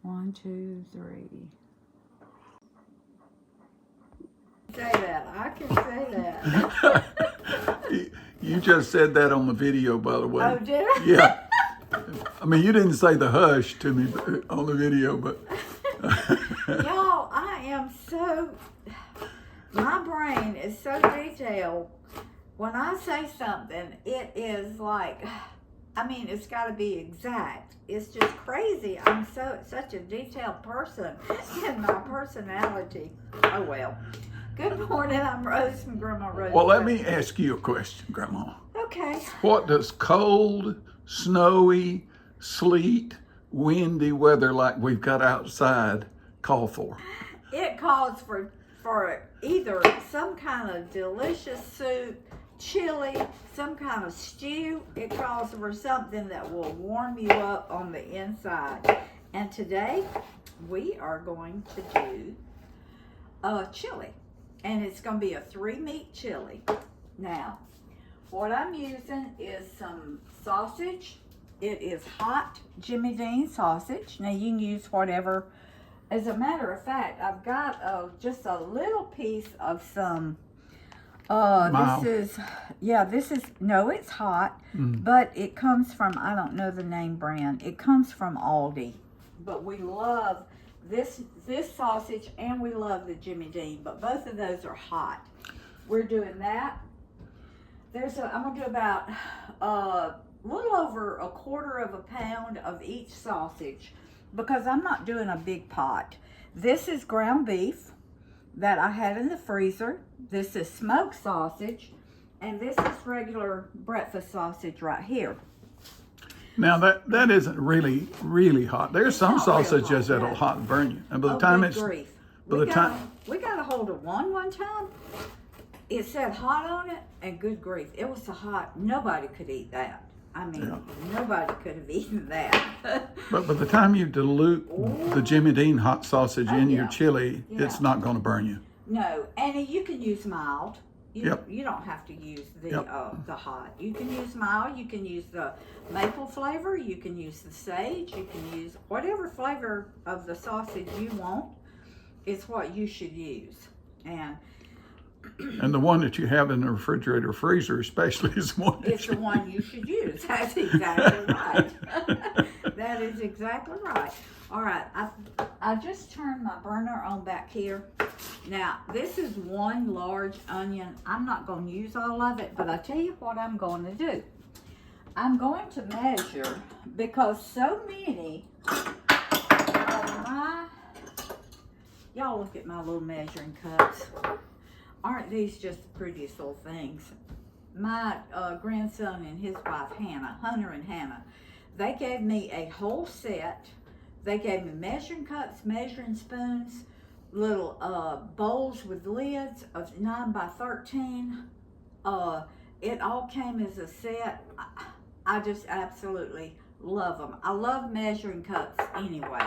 1, 2, 3. Say that. I can say that. You just said that on the video, by the way. Oh, did I? Yeah. I mean, you didn't say the hush to me on the video, but. Y'all, I am so. My brain is so detailed. When I say something, it is like, I mean, it's got to be exact. It's just crazy. I'm such a detailed person in my personality. Oh, well. Good morning. I'm Rose from Grandma Rose. Well, let me ask you a question, Grandma. Okay. What does cold, snowy, sleet, windy weather like we've got outside call for? It calls for either some kind of delicious soup, chili, some kind of stew. It calls for something that will warm you up on the inside. And today we are going to do a chili. And it's going to be a 3-meat chili. Now, what I'm using is some sausage. It is hot Jimmy Dean sausage. Now, you can use whatever. As a matter of fact, I've got just a little piece of some, Mild. this is, no, it's hot, but it comes from, I don't know the name brand. It comes from Aldi. But we love this sausage, and we love the Jimmy Dean, but both of those are hot. We're doing that. I'm gonna do about a little over 1/4 pound of each sausage, because I'm not doing a big pot. This is ground beef that I had in the freezer. This is smoked sausage, and this is regular breakfast sausage right here. Now that isn't really hot. There's It's some not real sausages hot, that'll no. hot burn you, and by the Oh, time good it's grief. by the time We got a hold of one time. It said hot on it, and good grief, it was so hot nobody could eat that. I mean, nobody could have eaten that. but by the time you dilute the Jimmy Dean hot sausage in your yeah. chili, Yeah. it's not going to burn you. No, and you can use mild. Yep. You don't have to use the Yep. the hot. You can use mild. You can use the maple flavor. You can use the sage. You can use whatever flavor of the sausage you want. Is what you should use. And the one that you have in the refrigerator freezer especially is the one It's the one you should use. That's exactly right. That is exactly right. All right, I just turned my burner on back here. Now, this is 1 large onion. I'm not going to use all of it, but I'll tell you what I'm going to do. I'm going to measure, because so many of my, y'all look at my little measuring cups. Aren't these just the prettiest little things? My grandson and his wife, Hunter and Hannah, they gave me a whole set. They gave me measuring cups, measuring spoons, little bowls with lids of 9 by 13. It all came as a set. I just absolutely love them. I love measuring cups anyway.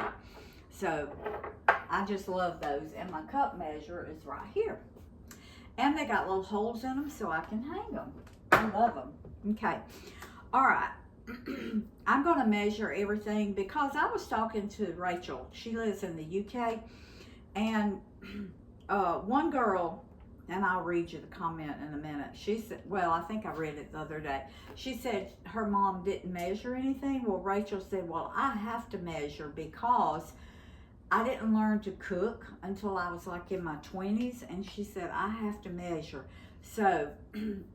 So I just love those. And my cup measure is right here. And they got little holes in them so I can hang them. I love them. Okay. All right. I'm going to measure everything because I was talking to Rachel. She lives in the UK. And one girl, and I'll read you the comment in a minute. She said, well, I think I read it the other day. She said her mom didn't measure anything. Well, Rachel said, well, I have to measure because I didn't learn to cook until I was like in my 20s. And she said, I have to measure. So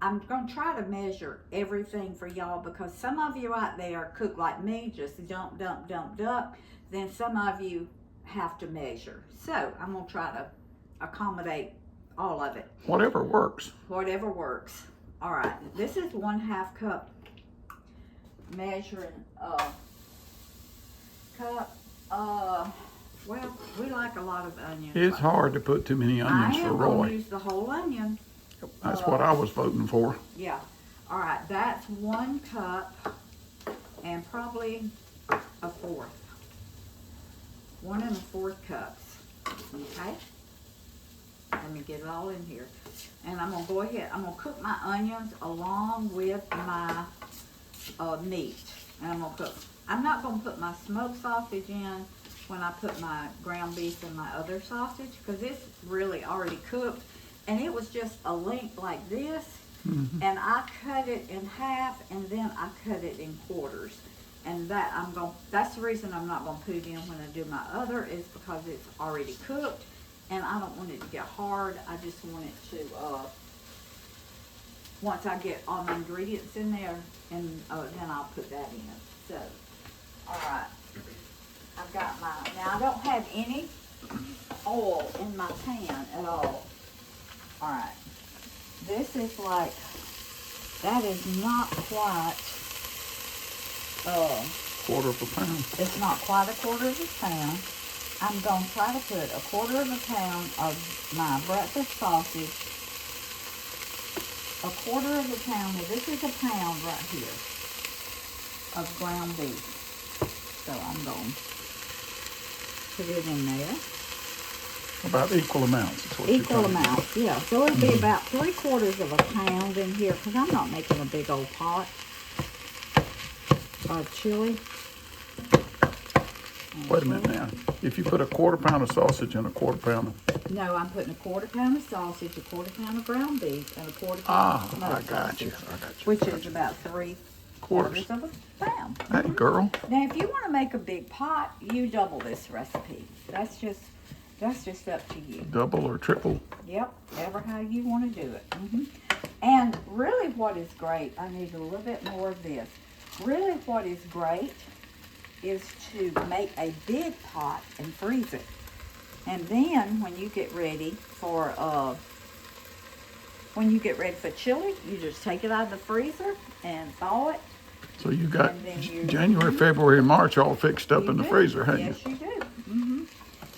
I'm going to try to measure everything for y'all, because some of you out there cook like me, just dump. Then some of you have to measure. So I'm going to try to accommodate all of it. Whatever works. Whatever works. All right. This is 1/2 cup measuring cup. Well, we like a lot of onions. It's hard to put too many onions for I am Roy. going to use the whole onion. That's what I was voting for. Yeah. All right. That's 1 cup and probably 1/4. 1 1/4 cups. Okay. Let me get it all in here. And I'm going to go ahead. I'm going to cook my onions along with my meat. And I'm not going to put my smoked sausage in when I put my ground beef and my other sausage, because it's really already cooked, and it was just a length like this, and I cut it in half, and then I cut it in quarters. And that's the reason I'm not gonna put it in when I do my other, is because it's already cooked, and I don't want it to get hard. I just want it to, once I get all my ingredients in there, and then I'll put that in. So, all right, I've got now I don't have any oil in my pan at all. All right, this is like, that is not quite, quarter of a pound. it's not quite a quarter of a pound. I'm going to try to put a quarter of a pound of my breakfast sausage, a quarter of a pound, and this is a pound right here, of ground beef. So I'm going to put it in there. About equal amounts is what you're Equal trying to do. amounts, yeah. So it'll be about 3/4 of a pound in here, because I'm not making a big old pot of chili. Wait a minute now. If you put a quarter pound of sausage and a quarter pound of... No, I'm putting a quarter pound of sausage, a quarter pound of ground beef, and a quarter pound Ah, of smoked I got you. sausage, I got you. which I got is you. about 3/4 Quarters. of a pound. Hey, girl. Now, if you want to make a big pot, you double this recipe. That's just up to you. Double or triple. Yep, ever how you want to do it. And really what is great, I need a little bit more of this. Really what is great is to make a big pot and freeze it. And then when you get ready for chili, you just take it out of the freezer and thaw it. So you got And then you- January, February, and March all fixed up You in the do. freezer, haven't Yes, you? you do.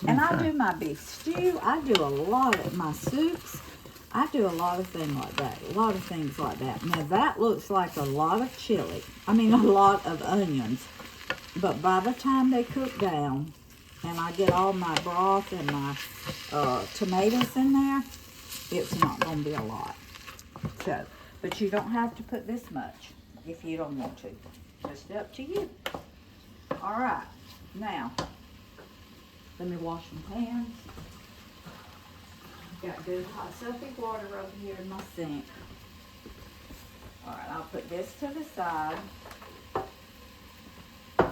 And I Okay. do my beef stew. I do a lot of my soups. I do a lot of things like that. Now that looks like a lot of chili. I mean, a lot of onions. But by the time they cook down, and I get all my broth and my tomatoes in there, it's not going to be a lot. So, but you don't have to put this much if you don't want to. Just up to you. All right. Now, let me wash my hands. Got good hot soapy water over here in my sink. All right, I'll put this to the side. And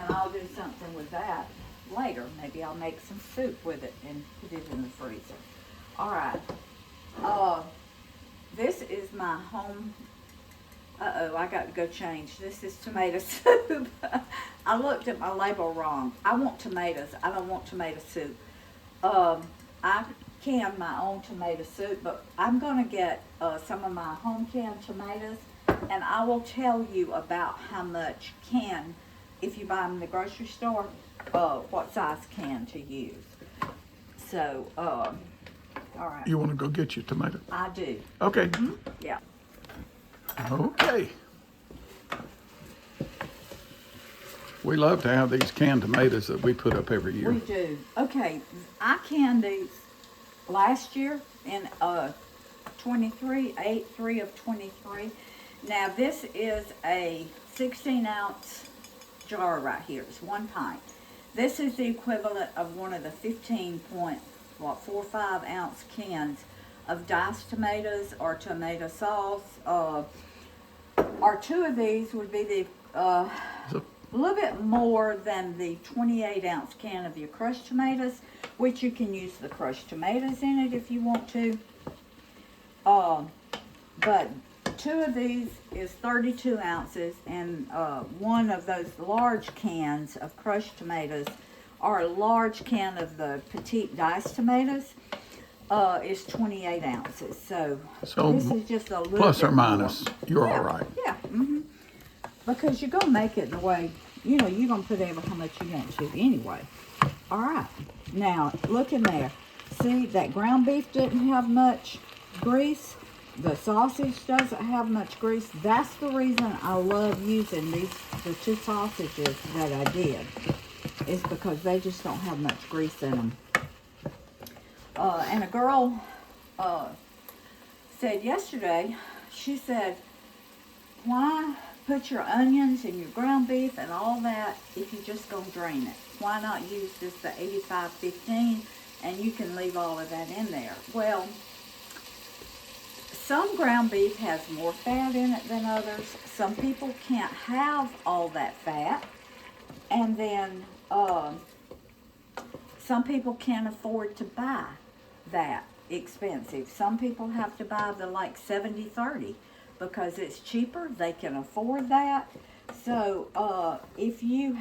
I'll do something with that later. Maybe I'll make some soup with it and put it in the freezer. All right. This is my home. Uh-oh, I got to go change. This is tomato soup. I looked at my label wrong. I want tomatoes. I don't want tomato soup. I can my own tomato soup, but I'm going to get some of my home canned tomatoes, and I will tell you about how much can, if you buy them in the grocery store, what size can to use. So, all right. You want to go get your tomato? I do. Okay. Yeah. Okay. We love to have these canned tomatoes that we put up every year. We do. Okay, I canned these last year in 23, 8/3 of 23. Now this is a 16-ounce jar right here. It's 1 pint. This is the equivalent of one of the 15.45-ounce cans of diced tomatoes or tomato sauce. Or 2 of these would be the a little bit more than the 28-ounce can of your crushed tomatoes, which you can use the crushed tomatoes in it if you want to. But 2 of these is 32 ounces, and one of those large cans of crushed tomatoes, or a large can of the petite diced tomatoes, is 28 ounces. So this is just a little plus bit or minus, more. you're Yeah, all right. Yeah. Because you're going to make it the way, you're going to put how much you want to anyway. All right. Now, look in there. See, that ground beef didn't have much grease. The sausage doesn't have much grease. That's the reason I love using the 2 sausages that I did. Is because they just don't have much grease in them. And a girl said yesterday, she said, why put your onions and your ground beef and all that if you're just going to drain it? why not use just the 85-15, and you can leave all of that in there. Well, some ground beef has more fat in it than others. Some people can't have all that fat. And then some people can't afford to buy that expensive. Some people have to buy the like 70-30 because it's cheaper. They can afford that. So if you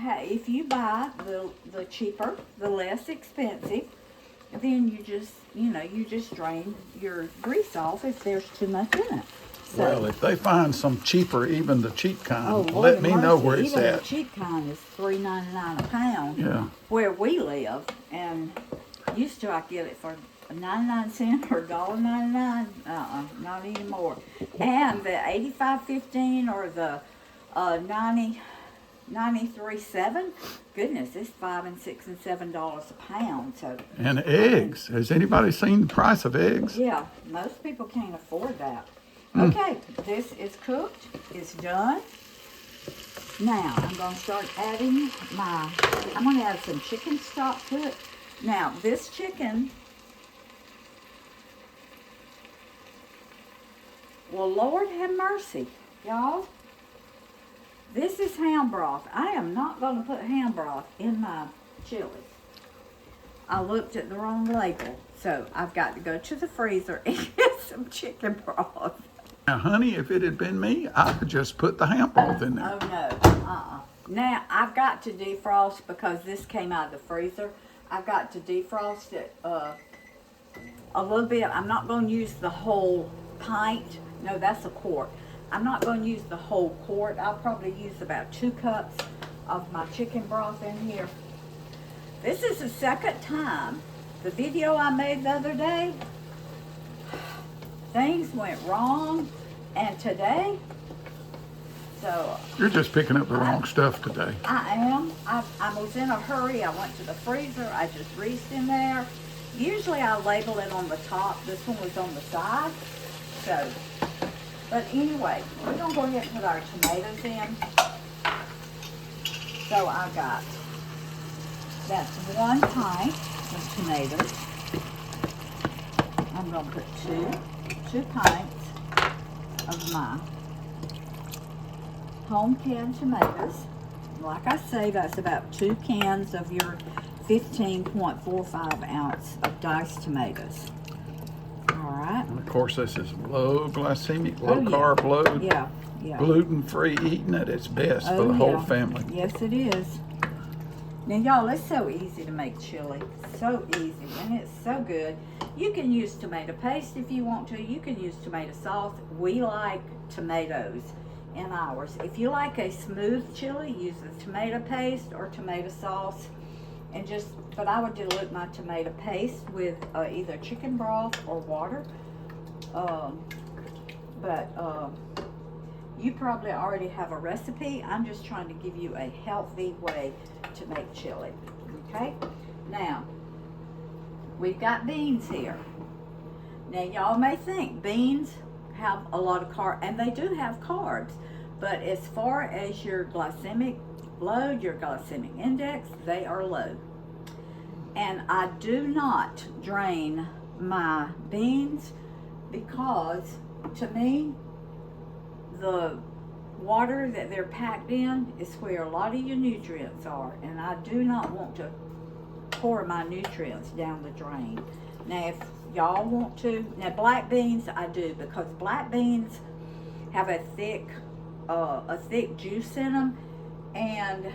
buy the cheaper, the less expensive, then you just drain your grease off if there's too much in it. So, well, if they find some cheaper, even the cheap kind, oh, let me know where it's even at. The cheap kind is $3.99 a pound. Yeah. Where we live, and used to I get it for 99 cents or $1.99. Not anymore. And the 85-15 or the 93.7. Goodness, it's $5 and $6 and $7 a pound. So. And eggs. Has anybody seen the price of eggs? Yeah, most people can't afford that. Okay, this is cooked. It's done. Now, I'm going to start adding I'm going to add some chicken stock to it. Now, this chicken, well, Lord have mercy, y'all. This is ham broth. I am not going to put ham broth in my chili. I looked at the wrong label, so I've got to go to the freezer and get some chicken broth. Now, honey, if it had been me, I could just put the ham broth in there. Oh, no. Now, I've got to defrost because this came out of the freezer. I've got to defrost it a little bit. I'm not going to use the whole pint. No, that's a quart. I'm not going to use the whole quart. I'll probably use about 2 cups of my chicken broth in here. This is the second time. The video I made the other day, things went wrong, and today, so You're just picking up the wrong stuff today. I am. I was in a hurry. I went to the freezer. I just reached in there. Usually I label it on the top. This one was on the side. So, but anyway, we're going to go ahead and put our tomatoes in. So I got, that's 1 pint of tomatoes. I'm going to put two pints of my home canned tomatoes. Like I say, that's about 2 cans of your 15.45 ounce of diced tomatoes. All right. And of course, this is low glycemic, low carb, low gluten-free eating at its best for the whole family. Yes, it is. Now, y'all, it's so easy to make chili. So easy, and it's so good. You can use tomato paste if you want to. You can use tomato sauce. We like tomatoes in ours. If you like a smooth chili, use the tomato paste or tomato sauce. And but I would dilute my tomato paste with either chicken broth or water. You probably already have a recipe. I'm just trying to give you a healthy way to make chili. Okay? Now, we've got beans here. Now, y'all may think beans have a lot of carbs, and they do have carbs. But as far as your glycemic load, your glycemic index, they are low. And I do not drain my beans because, to me, the water that they're packed in is where a lot of your nutrients are, and I do not want to pour my nutrients down the drain. Now, if y'all want to, now black beans I do, because black beans have a thick juice in them, and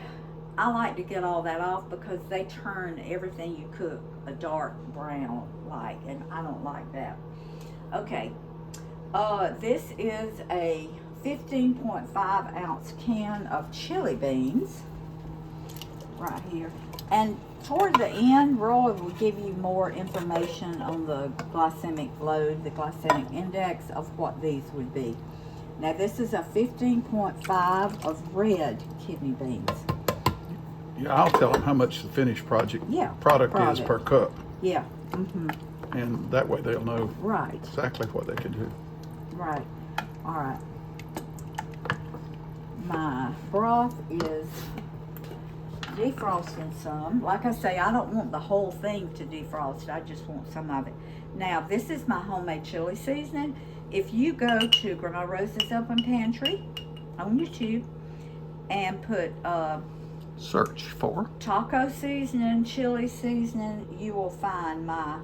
I like to get all that off because they turn everything you cook a dark brown like, and I don't like that. Okay, this is a 15.5 ounce can of chili beans right here. And toward the end, Roy will give you more information on the glycemic load, the glycemic index of what these would be. Now this is a 15.5 of red kidney beans. Yeah, I'll tell them how much the finished product is per cup. Yeah. Mm-hmm. And that way they'll know right exactly what they can do. Right. All right. My broth is defrosting some. Like I say, I don't want the whole thing to defrost. I just want some of it. Now, this is my homemade chili seasoning. If you go to Grandma Rose's Open Pantry on YouTube and put Search for taco seasoning, chili seasoning, you will find my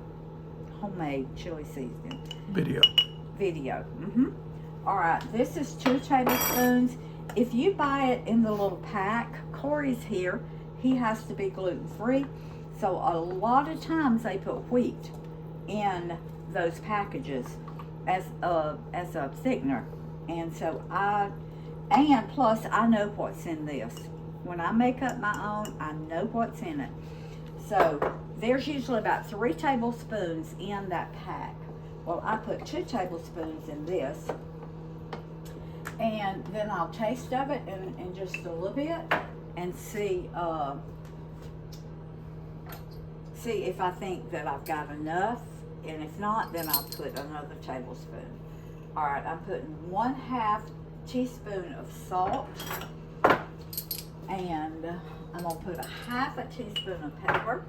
homemade chili seasoning video. All right, this is 2 tablespoons. If you buy it in the little pack, Corey's here, he has to be gluten-free. So a lot of times they put wheat in those packages as a thickener. And so and plus I know what's in this. When I make up my own, I know what's in it. So there's usually about 3 tablespoons in that pack. Well, I put 2 tablespoons in this. And then I'll taste of it in just a little bit and see if I think that I've got enough. And if not, then I'll put another tablespoon. All right, I'm putting 1/2 teaspoon of salt. And I'm gonna put 1/2 teaspoon of pepper.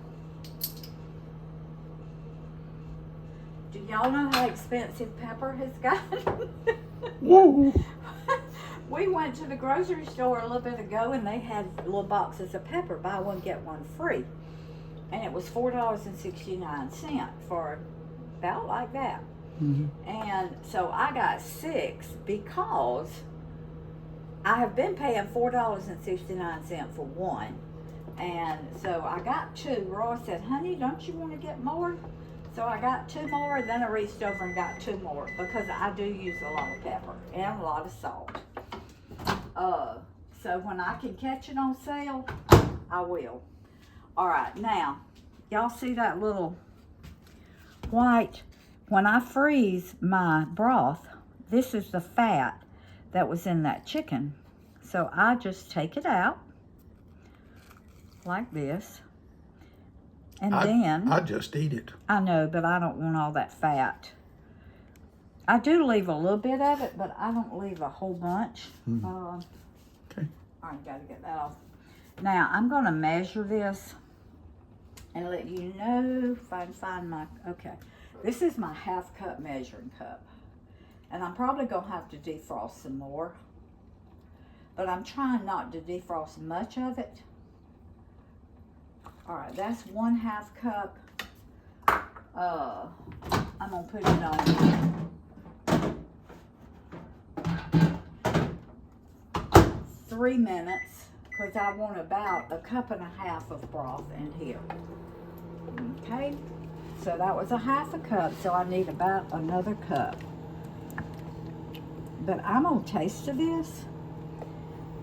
Do y'all know how expensive pepper has gotten? Whoa. We went to the grocery store a little bit ago and they had little boxes of pepper, buy one, get one free. And it was $4.69 for about like that. And so I got 6 because I have been paying $4.69 for one. And so I got 2. Roy said, honey, don't you want to get more? So I got 2 more, then I reached over and got 2 more because I do use a lot of pepper and a lot of salt. So when I can catch it on sale, I will. All right, now, y'all see that little white? When I freeze my broth, this is the fat that was in that chicken. So I just take it out like this. And then I just eat it. I know, but I don't want all that fat. I do leave a little bit of it, but I don't leave a whole bunch. Okay. All right, gotta get that off. Now, I'm gonna measure this and let you know if I can find my, okay. This is my 1/2 cup measuring cup. And I'm probably gonna have to defrost some more. But I'm trying not to defrost much of it. All right, that's 1/2 cup. I'm gonna put it on 3 minutes because I want about 1.5 cups of broth in here. Okay, so that was 1/2 cup, so I need about another cup. But I'm gonna taste this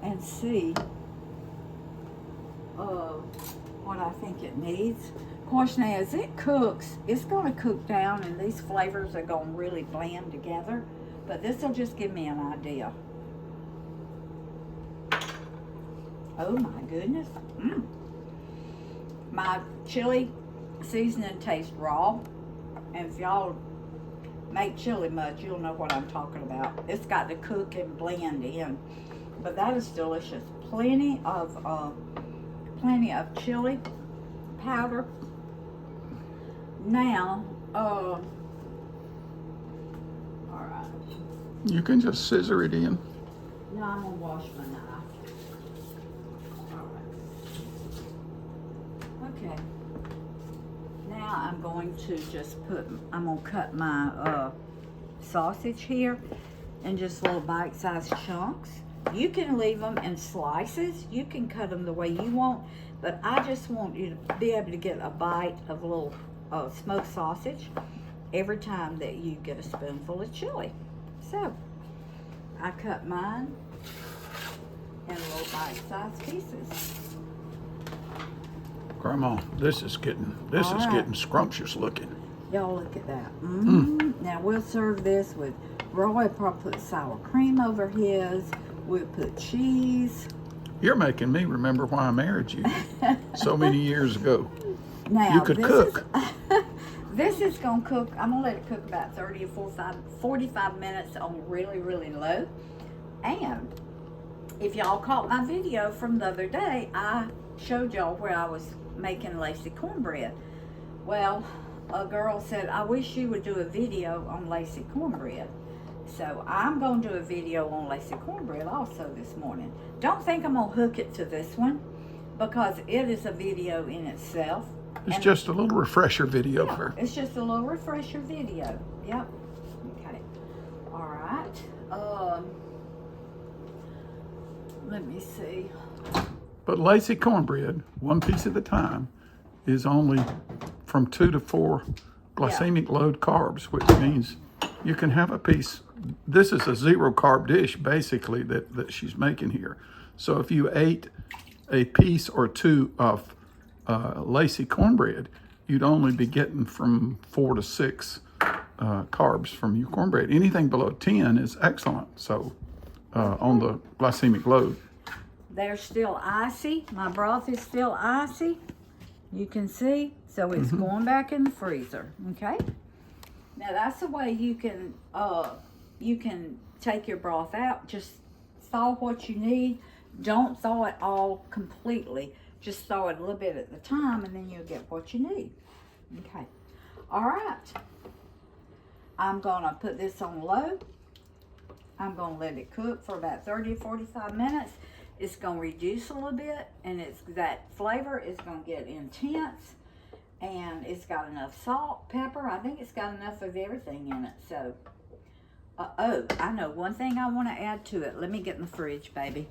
and see what I think it needs. Of course, now as it cooks, it's gonna cook down and these flavors are gonna really blend together. But this will just give me an idea. Oh my goodness. My chili seasoning tastes raw. And if y'all make chili much, you'll know what I'm talking about. It's got to cook and blend in. But that is delicious. Plenty of chili powder. Now, all right. You can just scissor it in. Now I'm gonna wash my knife. All right. Okay. Now I'm going to just I'm gonna cut my sausage here in just little bite-sized chunks. You can leave them in slices. You can cut them the way you want, but I just want you to be able to get a bite of a little smoked sausage every time that you get a spoonful of chili. So I cut mine in little bite-sized pieces. Grandma, this is getting scrumptious looking. Y'all look at that. Now we'll serve this with, Roy probably put sour cream over his. We'll put cheese. You're making me remember why I married you so many years ago. Now, you could cook. This is going to cook, I'm going to let it cook about 30 or 45 minutes on really, really low. And if y'all caught my video from the other day, I showed y'all where I was making Lacey cornbread. Well, a girl said, I wish you would do a video on Lacey cornbread. So I'm going to do a video on Lacey cornbread also this morning. Don't think I'm going to hook it to this one because it is a video in itself. It's just a little refresher video Yeah, for. it's just a little refresher video. Yep. Okay. All right. Let me see. But Lacey cornbread, one piece at a time, is only from 2 to 4 glycemic load carbs, which means you can have a piece. This is a 0 carb dish, basically, that she's making here. So if you ate a piece or 2 of Lacey cornbread, you'd only be getting from 4 to 6 carbs from your cornbread. Anything below 10 is excellent. So on the glycemic load. They're still icy. My broth is still icy. You can see. So it's going back in the freezer. Okay. Now that's the way you can take your broth out. Just thaw what you need. Don't thaw it all completely. Just thaw it a little bit at the time, and then you'll get what you need. Okay. All right. I'm gonna put this on low. I'm gonna let it cook for about 30 to 45 minutes. It's gonna reduce a little bit, and that flavor is gonna get intense, and it's got enough salt, pepper. I think it's got enough of everything in it. So, oh, I know one thing I want to add to it. Let me get in the fridge, baby.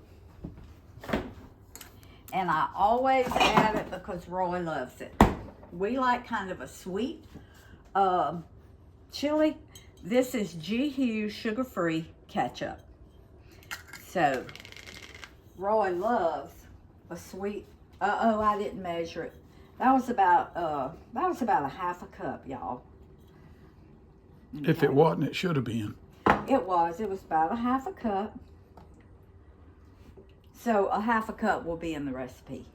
And I always add it because Roy loves it. We like kind of a sweet chili. This is G Hughes sugar-free ketchup. So Roy loves a sweet. Oh, I didn't measure it. That was about a half a cup, y'all. Okay. If it wasn't, it should have been. It was about a half a cup. So a half a cup will be in the recipe.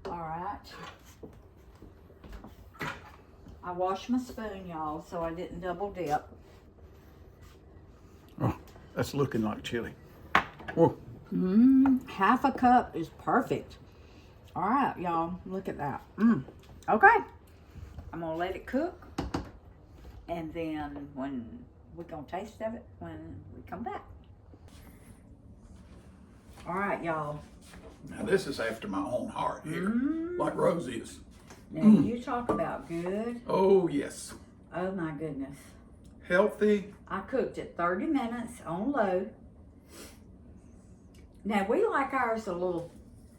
All right. I washed my spoon, y'all, so I didn't double dip. Oh, that's looking like chili. Whoa. Half a cup is perfect. All right, y'all, look at that. Okay. I'm gonna let it cook, and then we're gonna taste of it when we come back. All right, y'all. Now this is after my own heart here, like Rose is. Now you talk about good. Oh yes. Oh my goodness. Healthy. I cooked it 30 minutes on low. Now we like ours a little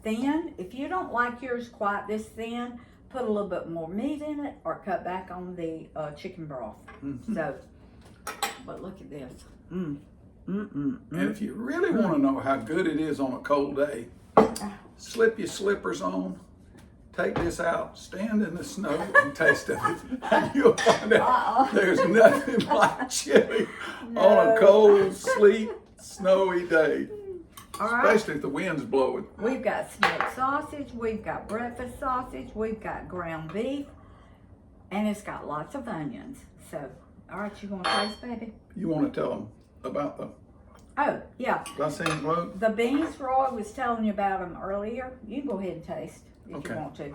thin. If you don't like yours quite this thin, put a little bit more meat in it or cut back on the chicken broth. So, but look at this. And if you really want to know how good it is on a cold day, slip your slippers on, take this out, stand in the snow and taste of it. And you'll find out there's nothing like chili on a cold, sleet, snowy day. Especially if the wind's blowing. We've got smoked sausage, we've got breakfast sausage, we've got ground beef, and it's got lots of onions. So, all right, you want to taste, baby? You want to tell them about the glycemic load? The beans Roy was telling you about them earlier. You can go ahead and taste if you want to.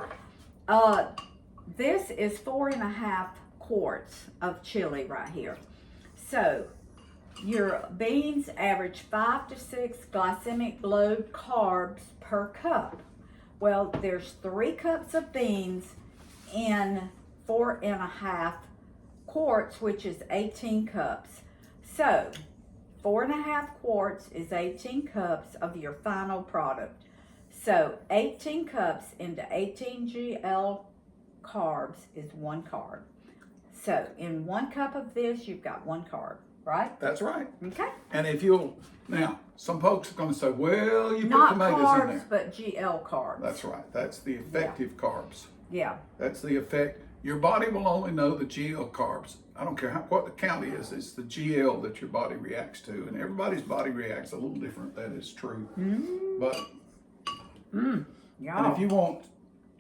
This is 4.5 quarts of chili right here. So, your beans average 5 to 6 glycemic load carbs per cup. Well, there's 3 cups of beans in 4.5 quarts, which is 18 cups. So, 4.5 quarts is 18 cups of your final product. So, 18 cups into 18 GL carbs is 1 carb. So, in 1 cup of this, you've got 1 carb. Right? That's right. Okay. And if you'll, now, some folks are going to say, well, you Not put tomatoes carbs, in there. but GL carbs. That's right. That's the effective carbs. Yeah. That's the effect. Your body will only know the GL carbs. I don't care what the count is. It's the GL that your body reacts to. And everybody's body reacts a little different. That is true. But, Yeah. and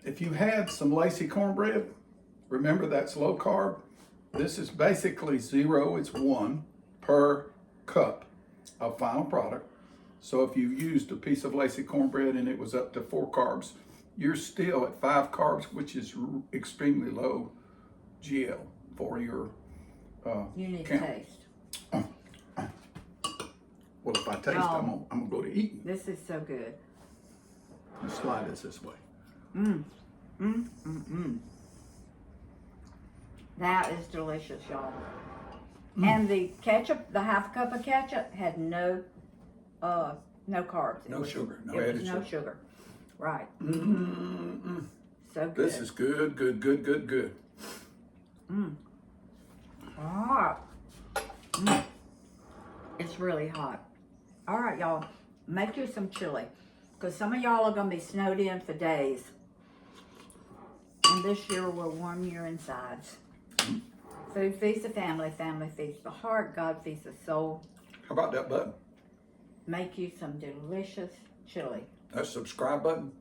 if you had some Lacey cornbread, remember that's low carb. This is basically 0. It's 1 per cup of final product. So if you used a piece of Lacey cornbread and it was up to 4 carbs, you're still at 5 carbs, which is extremely low GL for your You need count. to taste. Well, if I taste, I'm gonna go to eating. This is so good. Let's slide this way. That is delicious, y'all. And the ketchup, the half cup of ketchup had no carbs. No sugar, no it added was no sugar. Right. So good. This is good, good, good, good, good. Hot. It's really hot. All right, y'all. Make you some chili. Because some of y'all are going to be snowed in for days. And this year will warm your insides. Food feeds the family. Family feeds the heart. God feeds the soul. How about that button? Make you some delicious chili. That subscribe button?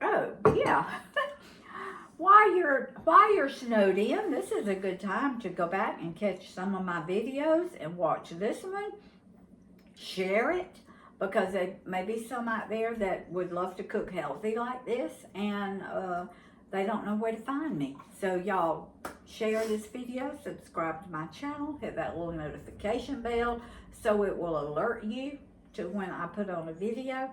Oh, yeah. While you're snowed in, this is a good time to go back and catch some of my videos and watch this one. Share it, because there may be some out there that would love to cook healthy like this, and they don't know where to find me. So y'all share this video, subscribe to my channel, hit that little notification bell so it will alert you to when I put on a video.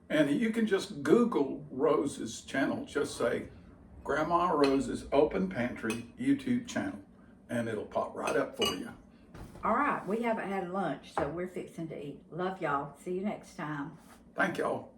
And you can just Google Rose's channel. Just say Grandma Rose's Open Pantry YouTube channel, and it'll pop right up for you. All right, we haven't had lunch, so we're fixing to eat. Love y'all. See you next time. Thank y'all.